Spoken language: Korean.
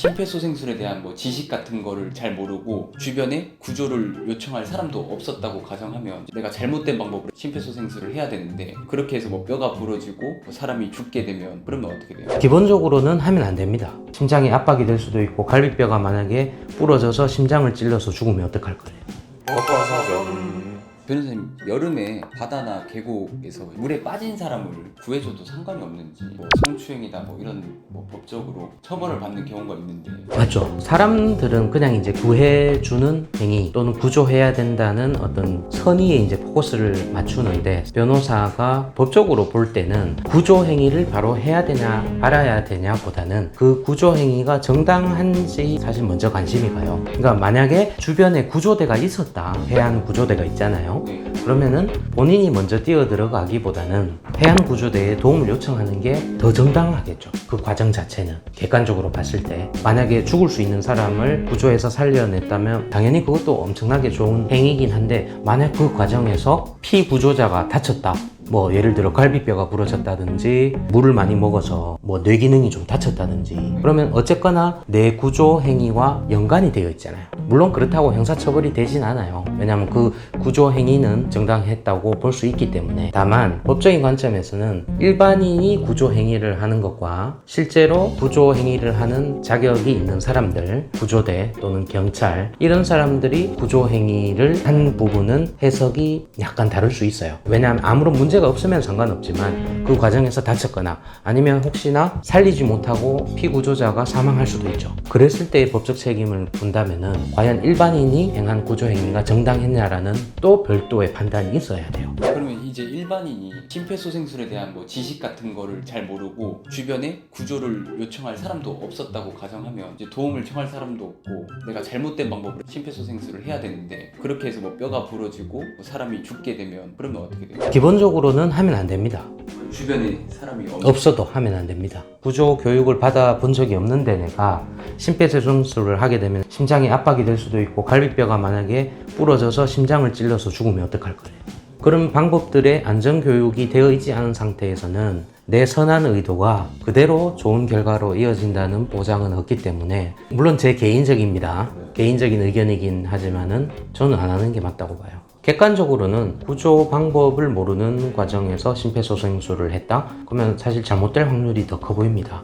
심폐소생술에 대한 지식 같은 거를 잘 모르고 주변에 구조를 요청할 사람도 없었다고 가정하면 내가 잘못된 방법으로 심폐소생술을 해야 되는데 그렇게 해서 뼈가 부러지고 사람이 죽게 되면 그러면 어떻게 돼요? 기본적으로는 하면 안 됩니다. 심장이 압박이 될 수도 있고 갈비뼈가 만약에 부러져서 심장을 찔러서 죽으면 어떡할 거예요? 변호사님, 여름에 바다나 계곡에서 물에 빠진 사람을 구해줘도 상관이 없는지 성추행이다 이런 법적으로 처벌을 받는 경우가 있는데 맞죠. 사람들은 그냥 이제 구해주는 행위 또는 구조해야 된다는 어떤 선의에 이제 포커스를 맞추는데 변호사가 법적으로 볼 때는 구조 행위를 바로 해야 되냐 말아야 되냐 보다는 그 구조 행위가 정당한지 사실 먼저 관심이 가요. 그러니까 만약에 주변에 구조대가 있었다, 해안 구조대가 있잖아요. 네. 그러면은 본인이 먼저 뛰어 들어가기보다는 해안 구조대에 도움을 요청하는 게 더 정당하겠죠. 그 과정 자체는 객관적으로 봤을 때 만약에 죽을 수 있는 사람을 구조해서 살려냈다면 당연히 그것도 엄청나게 좋은 행위긴 한데 만약 그 과정에서 피구조자가 다쳤다, 예를 들어 갈비뼈가 부러졌다든지 물을 많이 먹어서 뇌 기능이 좀 다쳤다든지 그러면 어쨌거나 뇌 구조 행위와 연관이 되어 있잖아요. 물론 그렇다고 형사처벌이 되진 않아요. 왜냐하면 그 구조 행위는 정당했다고 볼 수 있기 때문에. 다만 법적인 관점에서는 일반인이 구조 행위를 하는 것과 실제로 구조 행위를 하는 자격이 있는 사람들, 구조대 또는 경찰, 이런 사람들이 구조 행위를 한 부분은 해석이 약간 다를 수 있어요. 왜냐하면 아무런 문제가 없으면 상관없지만 그 과정에서 다쳤거나 아니면 혹시나 살리지 못하고 피구조자가 사망할 수도 있죠. 그랬을 때의 법적 책임을 본다면은 과연 일반인이 행한 구조행위가 정당했냐라는 또 별도의 판단이 있어야 돼요. 그러면 이제 일반인이 심폐소생술에 대한 지식 같은 거를 잘 모르고 주변에 구조를 요청할 사람도 없었다고 가정하면 이제 도움을 청할 사람도 없고 내가 잘못된 방법으로 심폐소생술을 해야 되는데 그렇게 해서 뼈가 부러지고 사람이 죽게 되면 그러면 어떻게 돼요? 기본적으로는 하면 안 됩니다. 주변에 사람이 없어도 하면 안 됩니다. 구조 교육을 받아본 적이 없는데 내가 심폐소생술을 하게 되면 심장이 압박이 될 수도 있고 갈비뼈가 만약에 부러져서 심장을 찔러서 죽으면 어떡할 거예요? 그런 방법들의 안전교육이 되어 있지 않은 상태에서는 내 선한 의도가 그대로 좋은 결과로 이어진다는 보장은 없기 때문에 물론 제 개인적입니다. 개인적인 의견이긴 하지만은 저는 안 하는 게 맞다고 봐요. 객관적으로는 구조 방법을 모르는 과정에서 심폐소생술을 했다? 그러면 사실 잘못될 확률이 더 커 보입니다.